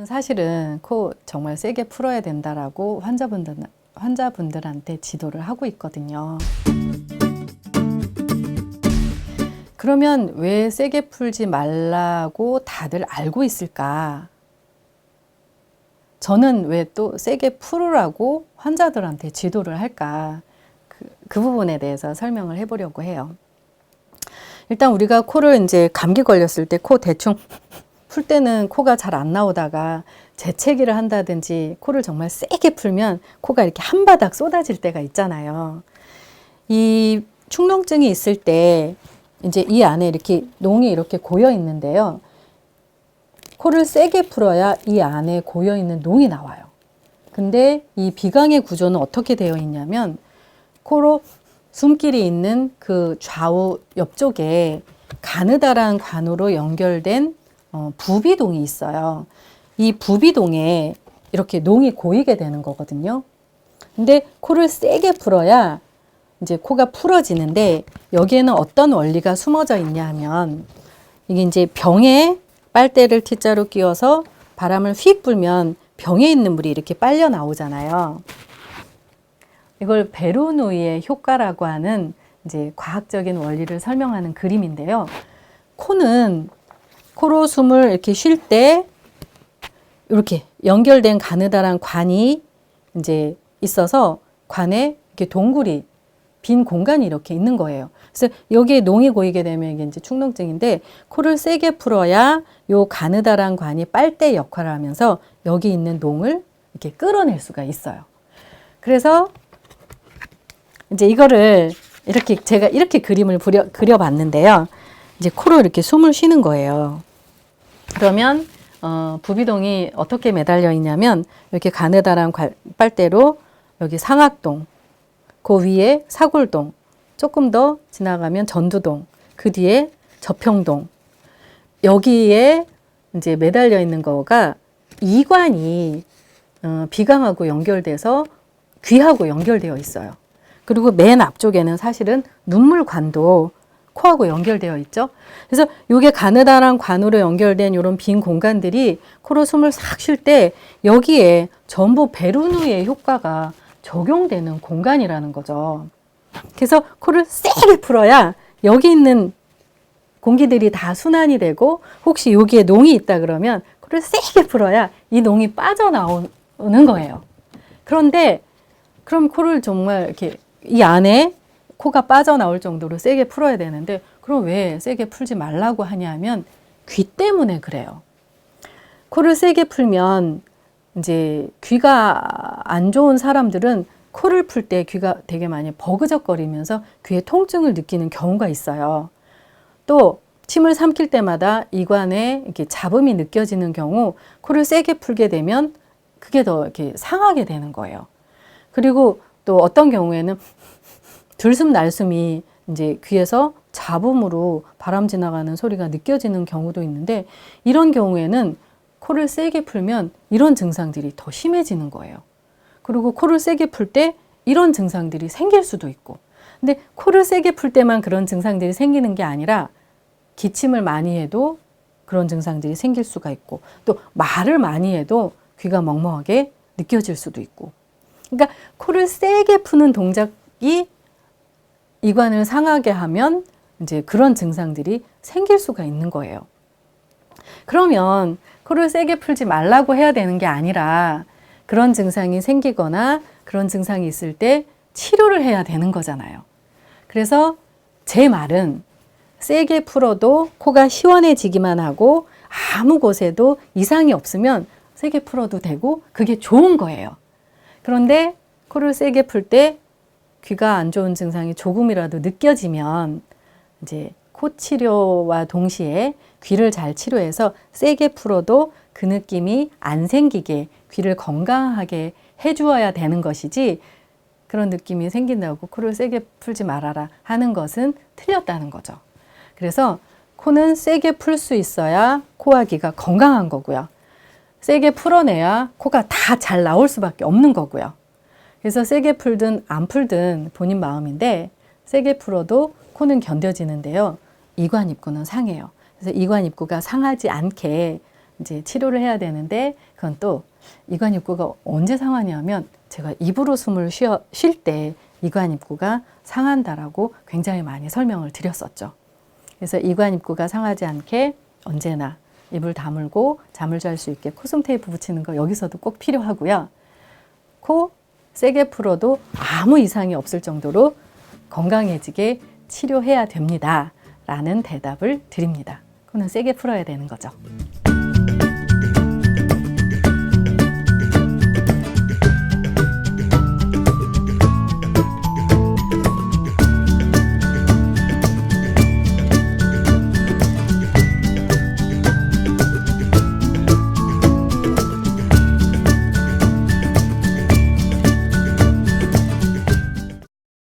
사실은 코 정말 세게 풀어야 된다라고 환자분들한테 지도를 하고 있거든요. 그러면 왜 세게 풀지 말라고 다들 알고 있을까? 저는 왜 또 세게 풀으라고 환자들한테 지도를 할까? 그 부분에 대해서 설명을 해보려고 해요. 일단 우리가 코를 이제 감기 걸렸을 때 코 대충 풀 때는 코가 잘 안 나오다가 재채기를 한다든지 코를 정말 세게 풀면 코가 이렇게 한 바닥 쏟아질 때가 있잖아요. 이 축농증이 있을 때 이제 이 안에 이렇게 농이 이렇게 고여 있는데요. 코를 세게 풀어야 이 안에 고여 있는 농이 나와요. 근데 이 비강의 구조는 어떻게 되어 있냐면 코로 숨길이 있는 그 좌우 옆쪽에 가느다란 관으로 연결된 부비동이 있어요. 이 부비동에 이렇게 농이 고이게 되는 거거든요. 근데 코를 세게 풀어야 이제 코가 풀어지는데 여기에는 어떤 원리가 숨어져 있냐 하면 이게 이제 병에 빨대를 T자로 끼워서 바람을 휙 불면 병에 있는 물이 이렇게 빨려 나오잖아요. 이걸 베르누이의 효과라고 하는 이제 과학적인 원리를 설명하는 그림인데요. 코는 코로 숨을 이렇게 쉴 때 이렇게 연결된 가느다란 관이 이제 있어서 관에 이렇게 동굴이 빈 공간이 이렇게 있는 거예요. 그래서 여기에 농이 고이게 되면 이게 이제 축농증인데 코를 세게 풀어야 요 가느다란 관이 빨대 역할을 하면서 여기 있는 농을 이렇게 끌어낼 수가 있어요. 그래서 이제 이거를 이렇게 제가 이렇게 그림을 그려봤는데요. 이제 코로 이렇게 숨을 쉬는 거예요. 그러면 부비동이 어떻게 매달려 있냐면 이렇게 가느다란 빨대로 여기 상악동, 그 위에 사골동, 조금 더 지나가면 전두동, 그 뒤에 저평동, 여기에 이제 매달려 있는 거가 이관이 비강하고 연결돼서 귀하고 연결되어 있어요. 그리고 맨 앞쪽에는 사실은 눈물관도 코하고 연결되어 있죠. 그래서 이게 가느다란 관으로 연결된 이런 빈 공간들이 코로 숨을 싹 쉴 때 여기에 전부 베르누이의 효과가 적용되는 공간이라는 거죠. 그래서 코를 세게 풀어야 여기 있는 공기들이 다 순환이 되고 혹시 여기에 농이 있다 그러면 코를 세게 풀어야 이 농이 빠져나오는 거예요. 그런데 그럼 코를 정말 이렇게 이 안에 코가 빠져나올 정도로 세게 풀어야 되는데 그럼 왜 세게 풀지 말라고 하냐면 귀 때문에 그래요. 코를 세게 풀면 이제 귀가 안 좋은 사람들은 코를 풀 때 귀가 되게 많이 버그적거리면서 귀에 통증을 느끼는 경우가 있어요. 또 침을 삼킬 때마다 이관에 이렇게 잡음이 느껴지는 경우 코를 세게 풀게 되면 그게 더 이렇게 상하게 되는 거예요. 그리고 또 어떤 경우에는 들숨 날숨이 이제 귀에서 잡음으로 바람 지나가는 소리가 느껴지는 경우도 있는데 이런 경우에는 코를 세게 풀면 이런 증상들이 더 심해지는 거예요. 그리고 코를 세게 풀 때 이런 증상들이 생길 수도 있고 근데 코를 세게 풀 때만 그런 증상들이 생기는 게 아니라 기침을 많이 해도 그런 증상들이 생길 수가 있고 또 말을 많이 해도 귀가 멍멍하게 느껴질 수도 있고 그러니까 코를 세게 푸는 동작이 이관을 상하게 하면 이제 그런 증상들이 생길 수가 있는 거예요. 그러면 코를 세게 풀지 말라고 해야 되는 게 아니라 그런 증상이 생기거나 그런 증상이 있을 때 치료를 해야 되는 거잖아요. 그래서 제 말은 세게 풀어도 코가 시원해지기만 하고 아무 곳에도 이상이 없으면 세게 풀어도 되고 그게 좋은 거예요. 그런데 코를 세게 풀 때 귀가 안 좋은 증상이 조금이라도 느껴지면 이제 코 치료와 동시에 귀를 잘 치료해서 세게 풀어도 그 느낌이 안 생기게 귀를 건강하게 해주어야 되는 것이지 그런 느낌이 생긴다고 코를 세게 풀지 말아라 하는 것은 틀렸다는 거죠. 그래서 코는 세게 풀 수 있어야 코와 귀가 건강한 거고요. 세게 풀어내야 코가 다 잘 나올 수밖에 없는 거고요. 그래서 세게 풀든 안 풀든 본인 마음인데 세게 풀어도 코는 견뎌지는데요. 이관 입구는 상해요. 그래서 이관 입구가 상하지 않게 이제 치료를 해야 되는데 그건 또 이관 입구가 언제 상하냐면 제가 입으로 숨을 쉴 때 이관 입구가 상한다라고 굉장히 많이 설명을 드렸었죠. 그래서 이관 입구가 상하지 않게 언제나 입을 다물고 잠을 잘 수 있게 코승 테이프 붙이는 거 여기서도 꼭 필요하고요. 코 세게 풀어도 아무 이상이 없을 정도로 건강해지게 치료해야 됩니다. 라는 대답을 드립니다. 코는 세게 풀어야 되는 거죠.